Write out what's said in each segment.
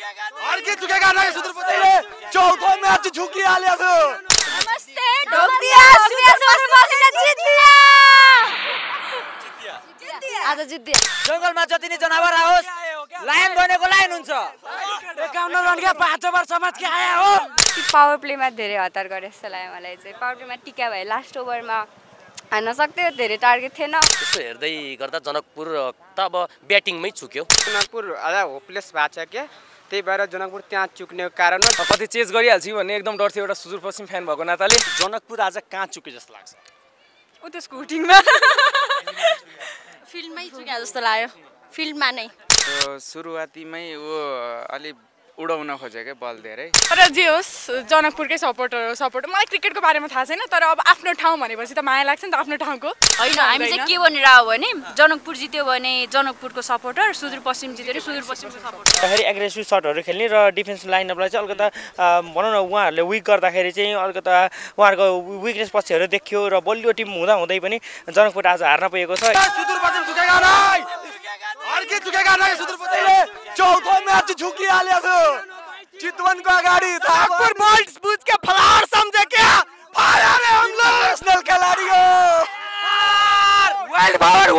अर्कै झुकेका नै सुदूरपश्चिमले चौथो म्याच झुकिहाल्यो थियो। नमस्ते ढोक्दिया सुदूरपश्चिमले जित्दिया। आज जित्दिया। जंगलमा जति नै जनावर आओस् लाइन बनेको लाइन हुन्छ। 51 रन के 5 ओभर समाज के आया हो। पावर प्लेमा धेरै हतार गरे जस्तो लाग्यो मलाई चाहिँ। पावर प्लेमा टिका भए लास्ट ओभरमा हान्न सक्थ्यो, धेरै टार्गेट थिएन। यसो हेर्दै गर्दा जनकपुर त अब ब्याटिङमै चुक्यो। जनकपुर अलि होपलेस भएको छ के, त्यही भएर जनकपुर त्यहाँ चुक्ने कारण कति चेज गरिहाल्छ भन्ने एकदम डर थियो एउटा सुदूरपश्चिम फ्यान भएको नाताले। जनकपुर आज कहाँ चुक्यो जस्तो लाग्छ? ऊ त्यसको हुटिङमा फिल्डमै चुक्या जस्तो लाग्यो, फिल्डमा नै। सुरुवातीमै ऊ अलि उडाउन खोज्यो क्या बल धेरै। तर जे होस् जनकपुरकै सपोर्टर मलाई क्रिकेटको बारेमा थाहा छैन, तर अब आफ्नो ठाउँ भनेपछि त माया लाग्छ नि त आफ्नो ठाउँको। होइन, हामी चाहिँ के भनेर आयो भने जनकपुर जित्यो भने जनकपुरको सपोर्टर, सुदूरपश्चिम जित्यो भने सुदूरपश्चिमको सपोर्टर। फेरि एग्रेसिभ सटहरू खेल्ने र डिफेन्स लाइनअपलाई चाहिँ अलिकता भनौँ न उहाँहरूले विक गर्दाखेरि चाहिँ अलिकता उहाँहरूको विकनेस पक्षहरू देखियो र बलियो टिम हुँदै पनि जनकपुर आज हार्न पुगेको छ। सुदूरपश्चिम झुकेका नै, अर्कै झुकेका नै सुदूरपश्चिमले चौथो म्याच झुकिहाल्यो थियो। चितवनको अगाडि नागपुर बॉल्स बुझ के फ्लावर समझे क्या? फायर है हम लोग नेशनल खिलाड़ी हो। वाइल्ड पावर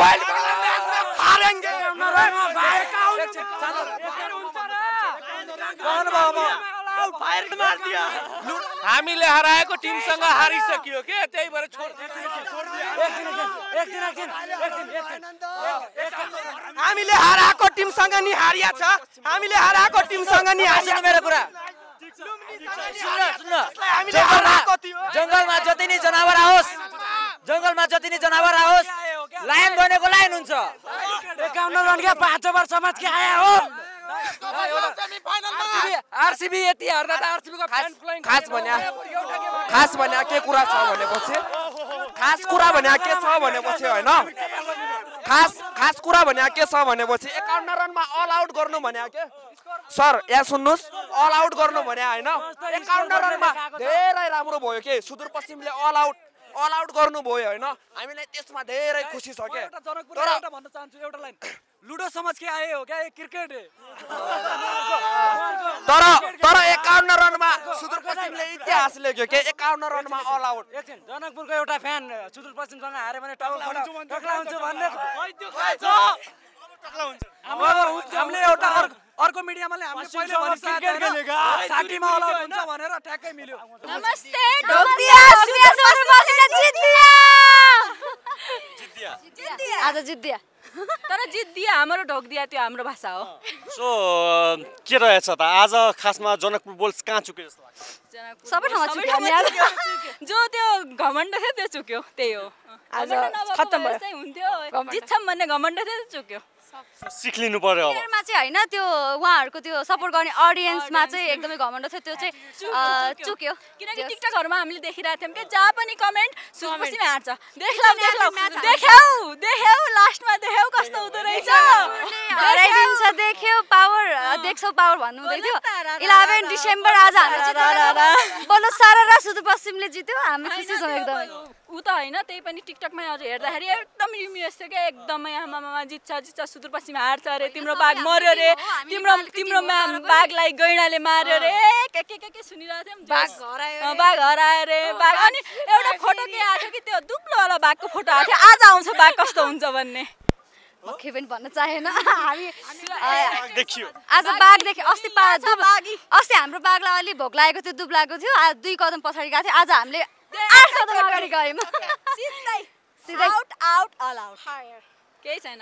हारेंगे। हामीले हराएको टिमसँग हारिसकियो के, त्यही भएर हामीले हराएको टिमसँग नि हारिया छ, हामीले हराएको टिमसँग नि हारिया। मेरो कुरा जंगलमा जति नै जनावर आओस् लाइन बनेको लाइन हुन्छ। 51 रन के 5 ओभर समाज के आया हो। आरसीबी यति हार्दा त आरसीबी को फ्यान फ्लाइङ खास भन्या के कुरा छ भनेपछि हैन, खास कुरा भन्या के छ भनेपछि 51 रनमा अल आउट गर्नु भन्या के सर, यहाँ सुन्नुस्, अल आउट गर्नु भन्या हैन। 51 रनमा धेरै राम्रो भयो के, सुदूरपश्चिमले अल आउट गर्नु भयो हैन। हामीलाई त्यसमा धेरै खुसी छ के। तर एउटा भन्न चाहन्छु, एउटा लाइन लुडो समझ के आए हो क्या, क्रिकेट है। तर 51 रनमा सुदूरपश्चिमले इतिहास लेख्यो के, 51 रनमा अल आउट। एकछिन, जनकपुरको एउटा फ्यान सुदूरपश्चिमसँग हारे भने टक्ला हुन्छ भन्ने हामीले एउटा अर्को मिडियामा हामीले पहिले भनिसकेको साटीमा अल आउट हुन्छ भनेर ठ्याक्कै मिल्यो। नमस्ते ढोक्दिया सुदूरपश्चिमले जित्दिया। आज जित्दिया। तर जित्दिया हाम्रो ढोक्दिया त्यो हाम्रो भाषा हो। सो के रहेछ त आज खासमा जनकपुर बोल्स कहाँ चुक्यो जस्तो लाग्छ? सबै ठाउँमा चुक्यो नि आज। जो त्यो घमण्ड थियो त्यो चुक्यो, त्यही हो। आज खत्तम भयो, हुन्थ्यो जित्छम भन्ने घमण्ड थियो त्यो चुक्यो। सिक्लिनु पर्यो अब। मा चाहिँ हैन, त्यो उहाँहरुको त्यो सपोर्ट गर्ने ऑडियन्समा चाहिँ एकदमै घमण्ड थियो, त्यो चाहिँ चुक्यो। किनकि टिकटकहरुमा हामीले देखिरहेको थियौं के जहाँ पनि कमेन्ट सुदूरपश्चिम हार्छ, देख्यौ लास्टमा देख्यौ कस्तो हुँदो रहेछ, हराइदिन्छ देख्यौ पावर, देख्छौ पावर भन्नु हुँदै थियो। 11 डिसेम्बर आज हाम्रो जित्यो, बोलो सारा र सुदूरपश्चिमले जित्यो, हामी खुसी छौं एकदमै। उ त हैन, त्यही पनि टिकटकमै हेर्दाखेरि एकदम रिम्युस थियो के, एकदमै आमामा जित्छ सुदूरपश्चिम हार्छ रे, तिम्रो बाघ मर्यो रे, तिम्रो बाघलाई गैंडाले मार्यो रे, के सुनिरहेको थियौं, बाघ हरायो रे बाघ। अनि एउटा फोटो के आथ्यो कि त्यो दुब्लो वाला बाघको फोटो आथ्यो, आज आउँछ बाघ कस्तो हुन्छ भन्ने। के पनि भन्न चाहेन, हामी देखियो आज बाघ देख्यो। अस्ति हाम्रो बाघलाई अलि भोक लागेको थियो, दुब लागेको थियो, आज 2 कदम पछाडि गएको थियो, आज हामीले 8 कदम अगाडि गयौं। सिधै आउट अल आउट केही छैन,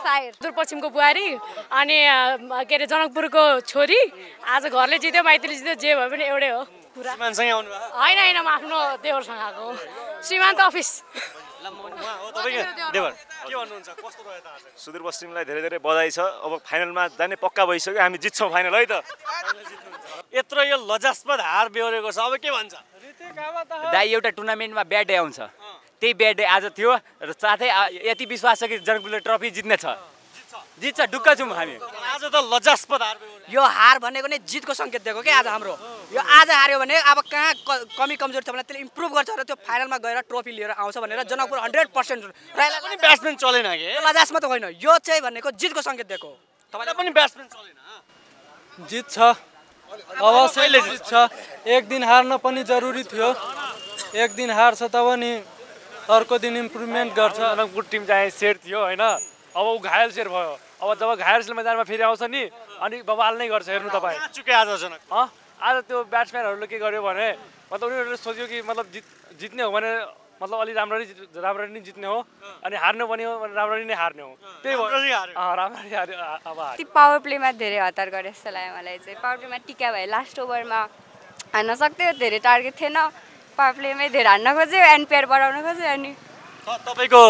फायर। सुदूरपश्चिमको बुहारी अनि के अरे जनकपुरको छोरी आज घरले जित्यो, माइतीले जित्यो, जे भए पनि एउटै हो कुरा। मान्छे आउनु भयो? होइन म आफ्नो देवरसँग आएको, सीमान्त अफिस। सुदूरपश्चिमलाई धेरै धेरै बधाई छ। अब फाइनलमा जाने पक्का भइसक्यो, हामी जित्छौँ फाइनल है त। यत्रो यो लजास्पद हार बेहोरेको छ, अब के भन्छ दाइ? एउटा टुर्नामेन्टमा ब्याड डे आउँछ, त्यही ब्याड डे आज थियो र साथै यति विश्वास छ कि जनकपुरले ट्रफी जित्ने छ, जित्छ, ढुक्क छौँ हामी। आज त लजास्पद हार यो हार भनेको नै जितको संकेत दिएको के आज हाम्रो। यो आज हार्यो भने अब कहाँ कमी कमजोर छ भने त्यसले इम्प्रुभ गर्छ र त्यो फाइनलमा गएर ट्रफी लिएर आउँछ भनेर जनकपुर 100% ब्याट्सम्यान चलेन के, लजासमा त होइन, यो चाहिँ भनेको जितको संकेत दिएको। तपाईलाई पनि ब्याट्सम्यान चलेन जित्छ अवश्य जित्छ एक दिन हार्न पनि जरुरी थियो एक दिन हार्छ तब नि अर्को दिन इम्प्रुभमेन्ट गर्छ जनकपुर टिम चाहिँ सेट थियो हैन अब उ घायल सेट भयो अब जब घायल सेट मैदानमा फेरि आउँछ नि अनि बवाल नै गर्छ हेर्नु तपाई चुके आज जनक आज त्यो ब्याट्सम्यानहरुले के गर्यो भने मतलब उनीहरुले सोच्यो कि मतलब जित्ने हो भने मतलब अलि राम्ररी नै जित्ने हो अनि हार्नु पनि हो राम्ररी नै हार्ने हो त्यही भयो राम्ररी हार्यो अब ती पावर प्लेमा धेरै हतार गरे जस्तो लाग्यो मलाई चाहिँ पावर प्लेमा टिका भए लास्ट ओभरमा हान्न सक्थ्यो धेरै टार्गेट थिएन पावर प्लेमै धेरै हान्न खोज्यो एनपीआर बढाउन खोज्यो अनि तपाईको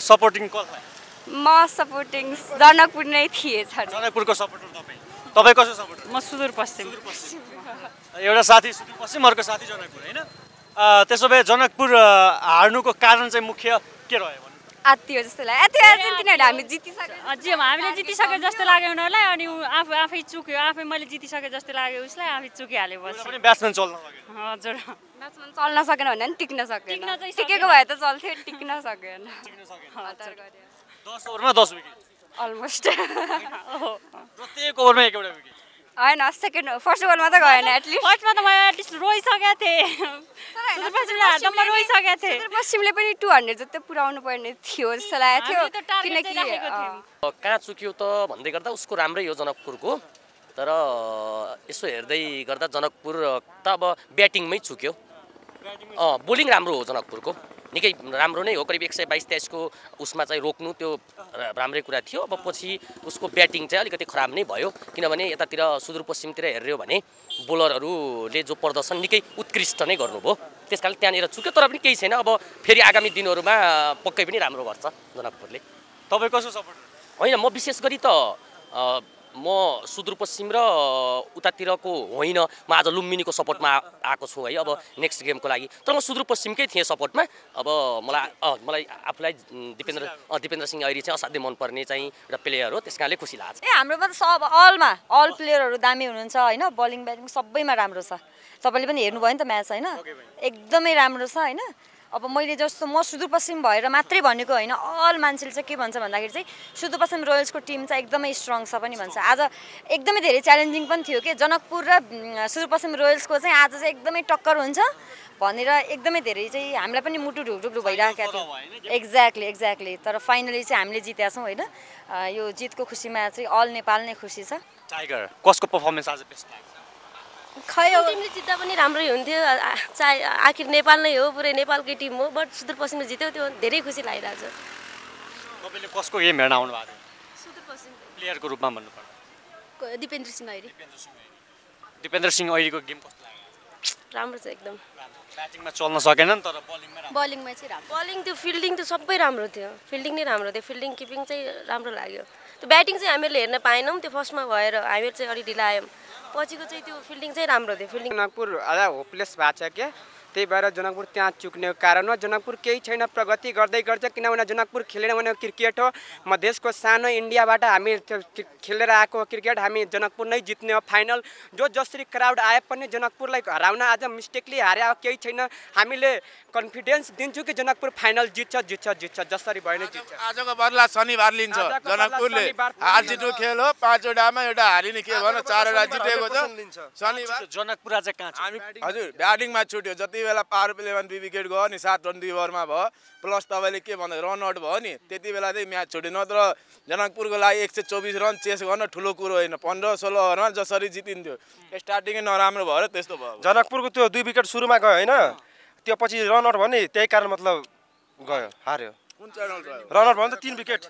सपोर्टिङ कसलाई म सपोर्टिङ जनकपुर नै थिए छ जनकपुरको सपोर्टर तपाई कसको सपोर्टर म सुदूरपश्चिम एउटा साथी सुदूरपश्चिम अर्को साथी जनकपुर हैन त्यसो भए जनकपुर हार्नुको कारण चाहिँ मुख्य के रह्यो भन्नु आत्तियो जस्तो लाग्यो आत्तियो किनभने हामी जितिसक्यो हामीले जितिसके जस्तो लाग्यो उनीहरूलाई अनि आफै चुक्यो आफै मैले जितिसके जस्तो लाग्यो उसलाई आफै चुकिहाल्यो बस पनि ब्याट्सम्यान चल्न सक्यो हजुर ब्याट्सम्यान चल्न सकेन भने नि टिक्न सकेन टिकेको भए त चल्थ्यो टिक्न सकेन 10 ओभरमा 10 विकेट अलमोस्ट प्रत्येक ओभरमा एक एउटा विकेट हैन सेकेन्ड फर्स्ट ओभरमा त गएन एटलिस्ट फर्स्टमा त म एटलिस्ट रोइसकेको थिएँ सुदूरपश्चिमले हार्दा म रोइसकेको थिएँ सुदूरपश्चिमले पनि 200 जति पुर्याउनु पर्ने थियो जस्तो लागेको थियो किनकि कहाँ चुक्यो त भन्दै गर्दा उसको राम्रै हो जनकपुरको तर यसो हेर्दै गर्दा जनकपुर त अब ब्याटिङमै चुक्यो बोलिङ राम्रो हो जनकपुरको निकै राम्रो नै हो करिब 122-23 को उसमा चाहिँ रोक्नु त्यो राम्रै कुरा थियो अब पछि उसको ब्याटिङ चाहिँ अलिकति खराब नै भयो किनभने यतातिर सुदूरपश्चिमतिर हेर्यो भने बोलरहरूले जो प्रदर्शन निकै उत्कृष्ट नै गर्नुभयो त्यसकारण त्यहाँनिर चुक्यो तर पनि केही छैन अब फेरि आगामी दिनहरुमा पक्कै पनि राम्रो गर्छ जनकपुरले तपाई कसो सपोर्टर हैन म विशेष गरी त म सुदूरपश्चिम र उतातिरको होइन म आज लुम्बिनीको सपोर्टमा आएको छु है अब नेक्स्ट गेमको लागि तर म सुदूरपश्चिमकै थिएँ सपोर्टमा अब मलाई आफूलाई दिपेन्द्र सिंह ऐरी चाहिँ असाध्यै मनपर्ने चाहिँ एउटा प्लेयर हो त्यसकारणले खुसी लाग्छ हाम्रोमा त सब अल प्लेयरहरु दामी हुनुहुन्छ हैन बलिङ ब्याटिङ सबैमा राम्रो छ तपाईले पनि हेर्नुभयो नि त म्याच हैन एकदमै राम्रो छ हैन अब मैले जस्तो म सुदूरपश्चिम भएर मात्रै भनेको हैन अल मान्छेले चाहिँ के भन्छ भन्दाखेरि चाहिँ सुदूरपश्चिम रोयल्सको टिम चाहिँ एकदमै स्ट्रङ छ पनि भन्छ आज एकदमै धेरै च्यालेन्जिङ पनि थियो के जनकपुर र सुदूरपश्चिम रोयल्सको चाहिँ आज चाहिँ एकदमै टक्कर हुन्छ भनेर एकदमै धेरै चाहिँ हामीलाई पनि मुटु ढुकढुक भइरहेको थियो एक्ज्याक्टली तर फाइनली चाहिँ हामीले जितेका छौं हैन यो जितको खुसीमा चाहिँ अल नेपाल नै खुसी छ टाइगर कसको परफर्मेन्स आज बेस्ट लाग्यो खै टिमले जित्दा पनि राम्रै हुन्थ्यो चाहे आखिर नेपाल नै हो पुरै नेपालकै टिम हो बट सुदूरपश्चिमले जित्यो त्यो धेरै खुसी लागिरहेछ तपाईले कसको गेम हेर्न आउनु भएको सुदूरपश्चिम प्लेयरको रूपमा भन्नु पर्छ दिपेन्द्र सिंह ऐरीको गेम कस्तो लाग्यो राम्रो छ एकदम ब्याटिङमा चल्न सकेनन् तर बलिङमा चाहिँ राम्रो बलिङ त्यो फिल्डिङ त्यो सबै राम्रो थियो फिल्डिङ नै राम्रो थियो फिल्डिङ किपिङ चाहिँ राम्रो लाग्यो त्यो ब्याटिङ चाहिँ हामीले हेर्न पाएनौँ त्यो फर्स्टमा भएर हामीले चाहिँ अलि ढिला आयौँ पछिको चाहिँ त्यो फिल्डिङ चाहिँ राम्रो थियो फिल्डिङ जनकपुर अलि होपलेस भएको छ के त्यही भएर जनकपुर त्यहाँ चुक्ने कारण हो जनकपुर केही छैन प्रगति गर्दै गर्छ किनभने जनकपुर खेलेन भने क्रिकेट हो म देशको सानो इन्डियाबाट हामी खेलेर आएको क्रिकेट हामी जनकपुर नै जित्ने हो फाइनल जो जसरी क्राउड आए पनि जनकपुरलाई हराउन आज मिस्टेकली हारे केही छैन हामीले कन्फिडेन्स दिन्छु कि जनकपुर फाइनल जित्छ जसरी भयो नि जित्छ आजको बदला शनिबार लिन्छ जनकपुरले हार जित्नु खेल हो 5 वटामा एउटा हारिने के भन 4 वटा जितेको छ शनिबार जनकपुर आज कहाँ छ हजुर ब्याटिङमा छुट्यो जति बेला पावर प्लेमा 2 विकेट गयो नि 7 रन 2 ओभरमा भयो प्लस तपाईले के भन्दै रन आउट भयो नि त्यति बेला चाहिँ म्याच छुट्यो नत्र जनकपुरको लागि 124 रन चेस गर्न ठुलो कुरो होइन 15-16 ओभरमा जसरी जितिन्थ्यो स्टार्टिङै नराम्रो भएर त्यस्तो भयो जनकपुरको त्यो 2 विकेट सुरुमा गयो हैन त्यो पछि रन आउट भने त्यही कारण मतलब गयो हार्यो कुन च्यानल रन आउट भने त 3 विकेट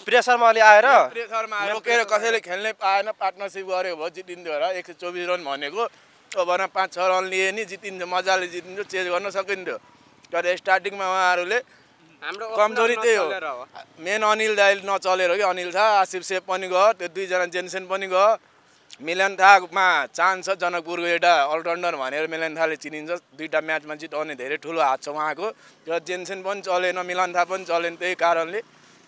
प्रेसरमा अलि आएर प्रेसरमा रोकेर कसैले खेल्नै पाएन पार्टनरशिप गरेको भयो जितिन्थ्यो र 124 रन भनेको ओभरमा 5-6 रन लिए नि जितिन्थ्यो मजाले जितिन्थ्यो चेज गर्न सकिन्थ्यो तर स्टार्टिङमा उहाँहरूले हाम्रो कमजोरी त्यही हो मेन अनिल दाइ नचलेर हो कि अनिल था आसिफ सेफ पनि गयो त्यो 2 जना जेनसेन पनि गयो मिलन थामा चान्स छ जनकपुरको एउटा अलराउन्डर भनेर मिलन थाले चिनिन्छ 2टा म्याचमा जिताउने धेरै ठुलो हात छ उहाँको र जेनसेन पनि चलेन मिलन था पनि चलेन त्यही कारणले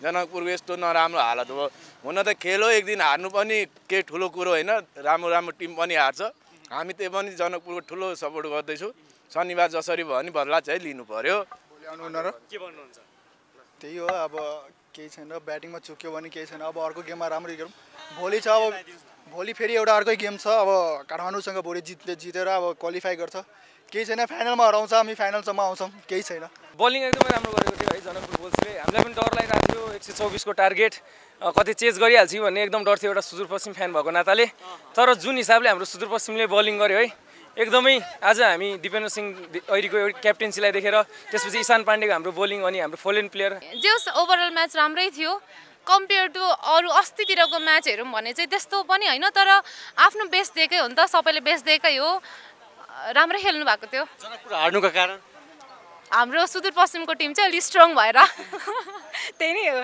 जनकपुरको यस्तो नराम्रो हालत हो हुन त खेल हो एक दिन हार्नु पनि के ठुलो कुरो होइन राम्रो टिम पनि हार्छ हामी त्यही पनि जनकपुरको ठुलो सपोर्ट गर्दैछु शनिबार जसरी भयो नि बदला चाहिँ लिनु पर्यो के भन्नुहुन्छ त्यही हो अब केही छैन ब्याटिङमा चुक्यो भने केही छैन अब अर्को गेममा राम्ररी गरौँ भोलि छ अब भोलि फेरि एउटा अर्कै गेम छ अब काठमाडौँसँग भोलि जितेर अब क्वालिफाई गर्छ केही छैन फाइनलमा हराउँछ हामी फाइनलसम्म आउँछौँ केही छैन बलिङ एकदमै राम्रो गरेको थियो है जनकपुर बोल्सले हामीलाई पनि डर लागिरहेको थियो 124 को टार्गेट कति चेज गरिहाल्छ भन्ने एकदम डर थियो एउटा सुदूरपश्चिम फ्यान भएको नाताले तर जुन हिसाबले हाम्रो सुदूरपश्चिमले बलिङ गर्यो है एकदमै आज हामी दिपेन्द्र सिंह ऐरीको क्याप्टेन्सीलाई देखेर त्यसपछि ईशान पाण्डेको हाम्रो बोलिङ अनि हाम्रो फोरेन प्लेयर जस ओभरअल म्याच राम्रै थियो कम्पेयर टु अरू अस्तितिरको म्याच हेरौँ भने चाहिँ त्यस्तो पनि होइन तर आफ्नो बेस्ट दिएकै हो नि त सबैले बेस्ट दिएकै हो राम्रै खेल्नु भएको थियो जनकपुर हार्नुको कारण हाम्रो सुदूरपश्चिमको टिम चाहिँ अलि स्ट्रङ भएर त्यही नै हो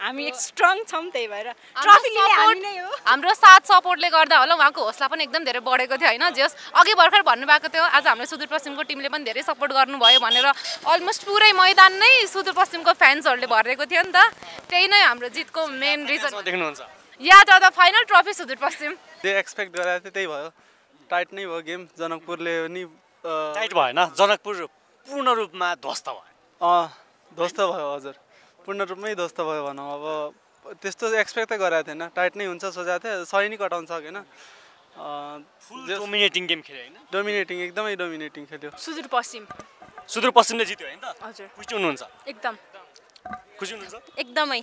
हामी स्ट्रङ छौँ त्यही भएर ट्रफी लिने हामी नै हो हाम्रो साथ सपोर्टले गर्दा होला उहाँको हौसला पनि एकदम धेरै बढेको थियो होइन जस अघि भर्खर भन्नुभएको थियो आज हाम्रो सुदूरपश्चिमको टिमले पनि धेरै सपोर्ट गर्नुभयो भनेर अलमोस्ट पुरै मैदान नै सुदूरपश्चिमको फ्यान्सहरूले भरेको थियो नि त त्यही नै हाम्रो जितको मेन रिजन देख्नुहुन्छ याद आउँदा फाइनल ट्रफी सुदूरपश्चिम जे एक्सपेक्ट गरेको थियो त्यही भयो टाइट नै भयो गेम जनकपुरले नि टाइट भएन जनकपुर पूर्ण रूपमा ध्वस्त भयो ध्वस्त भयो हजुर पूर्ण रूपमै ध्वस्त भयो भनौँ अब त्यस्तो एक्सपेक्ट त गरेको थिएन टाइट नै हुन्छ सोचेको थिएँ सही नै कटाउन सकेन डोमिनेटिङ गेम खेल्यो होइन डोमिनेटिङ एकदमै डोमिनेटिङ खेल्यो सुदूरपश्चिमले जित्यो होइन त हजुर खुसी हुनुहुन्छ एकदम खुसी हुनुहुन्छ एकदमै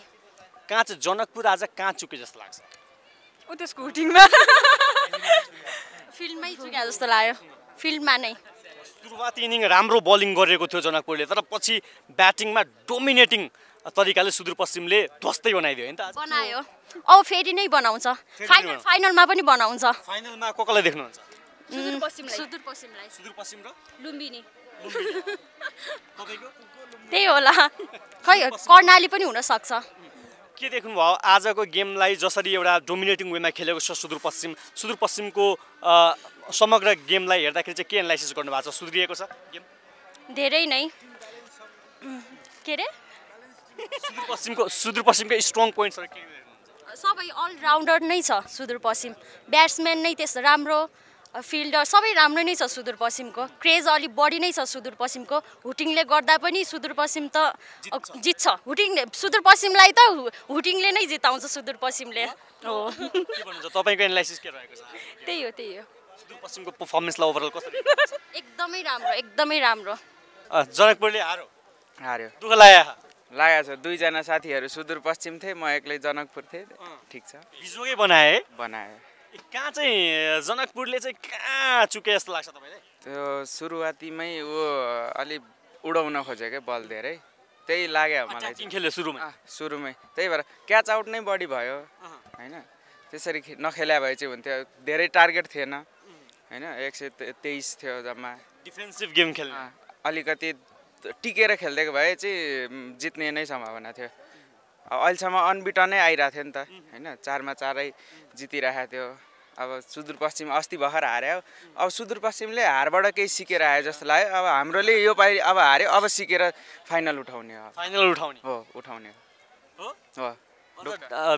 कहाँ चाहिँ जनकपुर आज कहाँ चुके जस्तो लाग्छ उ त्यसको हुटिङमा फिल्डमै चुक्या जस्तो लाग्यो फिल्डमा नै सुरुवाती इनिङ राम्रो बलिङ गरेको थियो जनकपुरले तर पछि ब्याटिङमा डोमिनेटिङ तरिकाले सुदूरपश्चिमले ध्वस्तै बनाइदियो होइन त बनायो अब फेरि नै बनाउँछ फाइनलमा पनि बनाउँछ फाइनलमा कसलाई देख्नुहुन्छ सुदूरपश्चिम र लुम्बिनी तपाईको त्यही होला खै कर्णाली पनि हुन सक्छ के देख्नुभयो आजको गेमलाई जसरी एउटा डोमिनेटिङ वेमा खेलेको छ सुदूरपश्चिमको समग्र गेमलाई हेर्दाखेरि चाहिँ के एनालाइसिस गर्नुभएको छ सुध्रिएको छ गेम धेरै नै के रे सुदूरपश्चिमको स्ट्रङ पोइन्ट्सहरु के सबै अलराउन्डर नै छ सुदूरपश्चिम ब्याट्सम्यान नै त्यस्तो राम्रो फिल्डर सबै राम्रो नै छ सुदूरपश्चिमको क्रेज अलि बढी नै छ सुदूरपश्चिमको हुटिङले गर्दा पनि सुदूरपश्चिम त जित्छ हुटिङले सुदूरपश्चिमलाई त हुटिङले नै जिताउँछ सुदूरपश्चिमले हो के भन्नुहुन्छ तपाईको एनालाइसिस के रहेको छ त्यही हो सुदूरपश्चिमको परफर्मेन्सलाई ओभरअल कसरी एकदमै राम्रो जनकपुरले हार्यो दुःख लागेको छ दुईजना साथीहरू सुदूरपश्चिम थिए म एक्लै जनकपुर थिएँ ठिक छ हिजोकै बनाए कहाँ चाहिँ जनकपुरले चाहिँ कहाँ चुके जस्तो लाग्छ तपाईलाई त्यो सुरुवातीमै ऊ अलि उडाउन खोज्यो क्या बल धेरै त्यही लाग्यो मलाई खेल्यो सुरुमै त्यही भएर क्याच आउट नै बढी भयो होइन त्यसरी नखेल्या भए चाहिँ हुन्थ्यो धेरै टार्गेट थिएन होइन 123 थियो जम्मा डिफेन्सिभ गेम खेल्ने अलिकति टिकेर खेलिदिएको भए चाहिँ जित्ने नै सम्भावना थियो अहिलेसम्म अनबिटनै आइरहेको थियो नि त होइन 4 मा 4 जितिरहेको थियो अब सुदूरपश्चिम अस्ति भर्खर हार्यो अब सुदूरपश्चिमले हारबाट केही सिकेर आयो जस्तो लाग्यो अब हाम्रोले यो पालि अब हार्यो अब सिकेर फाइनल उठाउने हो उठाउने हो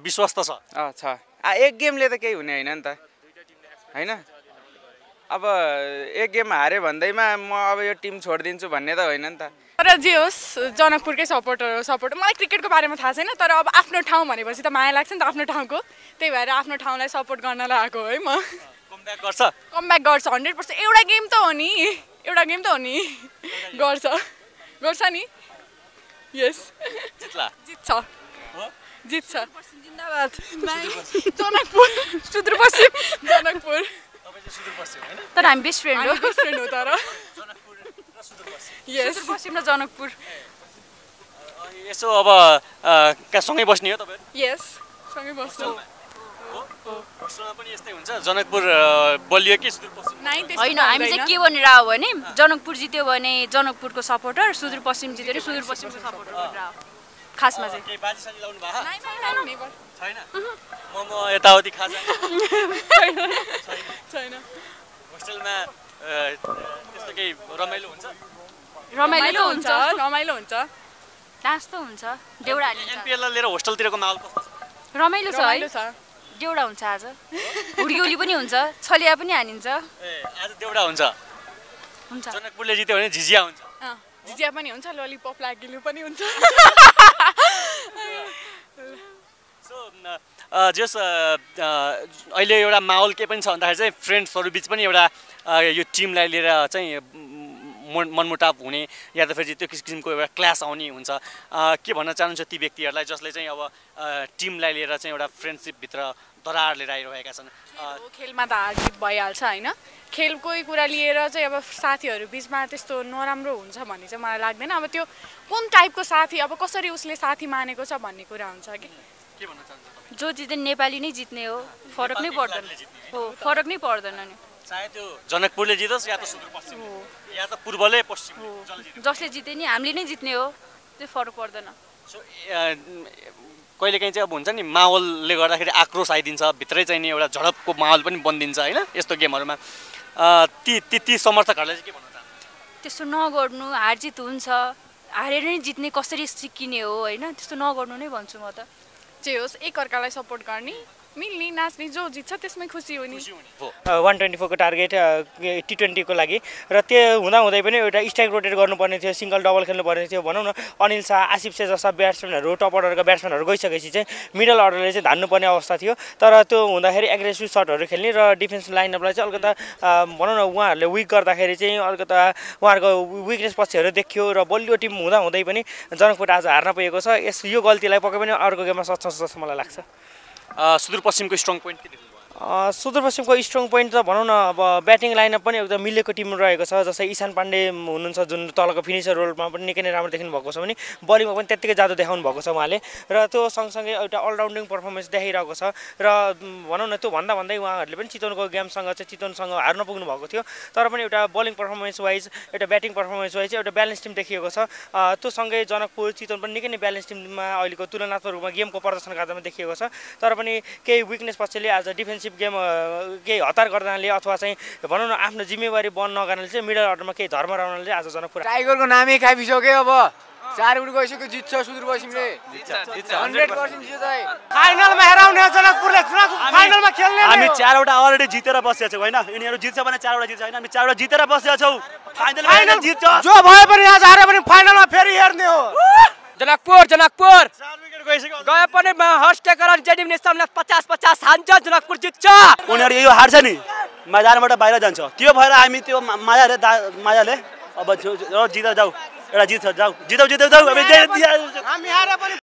विश्वास त छ एक गेमले त केही हुने होइन नि त होइन अब एक गेम हार्यो भन्दैमा म अब यो टिम छोडिदिन्छु भन्ने त होइन नि त तर जे होस् जनकपुरकै सपोर्टर मलाई क्रिकेटको बारेमा थाहा छैन तर अब आफ्नो ठाउँ भनेपछि त माया लाग्छ नि त आफ्नो ठाउँको त्यही भएर आफ्नो ठाउँलाई सपोर्ट गर्नलाई आएको है म कमब्याक गर्छ 100% एउटा गेम त हो नि गर्छ नि यस जित्छ जिन्दाबाद जनकपुर सुदूरपश्चिम तर हामी बेस्ट फ्रेन्ड हो तर सुदूरपश्चिम र जनकपुर यसो अब सँगै बस्ने हो तपाईहरु यस सँगै बस्छौँ होस्टलमा पनि यस्तै हुन्छ जनकपुर बलियो कि सुदूरपश्चिम हैन हामी चाहिँ के भनेर आयो भने जनकपुर जित्यो भने जनकपुरको सपोर्टर सुदूरपश्चिम जित्यो भने सुदूरपश्चिमको सपोर्टर भनेर आयो खासमा चाहिँ के बाजी साजी लाउनु भएको छैन मोमो यताउति खाजा छैन होस्टेलमा त्यस्तो केही रमाइलो हुन्छ रमाइलो हुन्छ डान्स त हुन्छ देउडा हालिन्छ एमपीएल लिएर होस्टेलतिरको माहौल कस्तो छ रमाइलो छ देउडा हुन्छ आज हुडीगोली पनि हुन्छ छलिया पनि हानिन्छ आज देउडा हुन्छ जनकपुरले जित्यो भने झिझिया हुन्छ झिझिया पनि हुन्छ ललिपप लागिलु पनि हुन्छ जस अहिले एउटा माहौल के पनि छ भन्दाखेरि चाहिँ फ्रेन्ड्सहरू बिच पनि एउटा यो टिमलाई लिएर चाहिँ मनमुटाव हुने या त फेरि त्यो किसिमको एउटा क्लास आउने हुन्छ के भन्न चाहनुहुन्छ ती व्यक्तिहरूलाई जसले चाहिँ अब टिमलाई लिएर चाहिँ एउटा फ्रेन्डसिपभित्र दरार लिएर आइरहेका छन् खेलमा त हार जित भइहाल्छ होइन खेलकै कुरा लिएर चाहिँ अब साथीहरू बिचमा त्यस्तो नराम्रो हुन्छ भन्ने चाहिँ मलाई लाग्दैन अब त्यो कुन टाइपको साथी अब कसरी उसले साथी मानेको छ भन्ने कुरा हुन्छ कि के भन्न चाहनुहुन्छ जो जित्ने नेपाली नै जित्ने हो फरक नै पर्दैन हो फरक नै पर्दैन नि चाहे त्यो जनकपुरले जितोस् या त सुदूरपश्चिम या त पूर्वले पश्चिम जसले जिते नि हामीले नै जित्ने हो त्यो फरक पर्दैन कहिलेकाहीँ चाहिँ अब हुन्छ नि माहौलले गर्दाखेरि आक्रोश आइदिन्छ भित्रै चाहिँ नि एउटा झडपको माहौल पनि बनिदिन्छ होइन यस्तो गेमहरूमा ती समर्थकहरूलाई चाहिँ के भन्न चाहनुहुन्छ त्यस्तो नगर्नु हार जित हुन्छ हारेर नै जित्ने कसरी सिकिने हो होइन त्यस्तो नगर्नु नै भन्छु म त जे होस् एकअर्कालाई सपोर्ट गर्ने मिल्ने नाच्ने जो जित्छ त्यसमै खुसी हुने 124 को टार्गेट T20 को लागि र त्यो हुँदै पनि एउटा स्ट्राइक रोटेट गर्नुपर्ने थियो सिंगल डबल खेल्नुपर्ने थियो भनौँ न अनिल शाह आसिफ से जस्ता ब्याट्सम्यानहरू टप अर्डरका ब्याट्सम्यानहरू गइसकेपछि चाहिँ मिडल अर्डरले चाहिँ धान्नुपर्ने अवस्था थियो तर त्यो हुँदाखेरि एग्रेसिभ सटहरू खेल्ने र डिफेन्स लाइनअपलाई चाहिँ अलिकता भनौँ न उहाँहरूले विक गर्दाखेरि चाहिँ अलिकता उहाँहरूको विकनेस पक्षहरू देखियो र बलियो टिम हुँदै पनि जनकपुर आज हार्न पुगेको छ यो गल्तीलाई पक्कै पनि अर्को गेममा सक्छ जस्तो मलाई लाग्छ सुदूरपश्चिमको स्ट्रङ पोइन्ट के देख्नु सुदूरपश्चिमको स्ट्रङ पोइन्ट त भनौँ न अब ब्याटिङ लाइनअप पनि एकदम मिलेको टिम रहेको छ जस्तै ईशान पाण्डे हुनुहुन्छ जुन तलको फिनिसर रोलमा पनि निकै नै राम्रो देखिनु भएको छ भने बलिङमा पनि त्यत्तिकै जादु देखाउनु भएको छ उहाँले र त्यो सँगसँगै एउटा अलराउन्डिङ पर्फर्मेन्स देखाइरहेको छ र भनौँ न त्यो भन्दै उहाँहरूले पनि चितवनको गेमसँग चाहिँ चितवनसँग हार्न पुग्नु भएको थियो तर पनि एउटा बलिङ पर्फर्मेन्स वाइज एउटा ब्याटिङ पर्फर्मेन्स वाइज एउटा ब्यालेन्स टिम देखिएको छ त्यो सँगै जनकपुर चितवन पनि निकै नै ब्यालेन्स टिममा अहिलेको तुलनात्मक रूपमा गेमको प्रदर्शनको आधारमा देखिएको छ तर पनि केही विकनेस पक्षले आज डिफेन्सिभ गेम केही हतार गर्नाले अथवा चाहिँ भनौँ न आफ्नो जिम्मेवारी बन्द नगर्नाले चाहिँ मिडल अर्डरमा केही धर्म रहनाले आज जनकपुर टाइगरको नामै खाइसक्यो अब 4 विकेट गइसक्यो जित्छ सुदूरपश्चिमले 100% जित्छ फाइनलमा हराउने जनकपुरले फाइनलमा खेल्ने हामी 4 वटा अलरेडी जितेर बसेका छौं हैन यिनीहरु जित्छ भने 4 वटा जित्छ हैन हामी 4 वटा जितेर बसेका छौं फाइनल जित्छ जो भए पनि आज हारे पनि फाइनलमा फेरि हेर्ने हो जनकपुर गए पनि हस्टे गरेर जेडिमिनेसनले 50-50 हान्छ जनकपुर जित्छ उनीहरु यो हार्छ नि मैदानबाट बाहिर जान्छ त्यो भएर हामी त्यो मायाले अब जितेर जाऊ एउटा जित्छ जाऊ जितौ अब हामी हारे पनि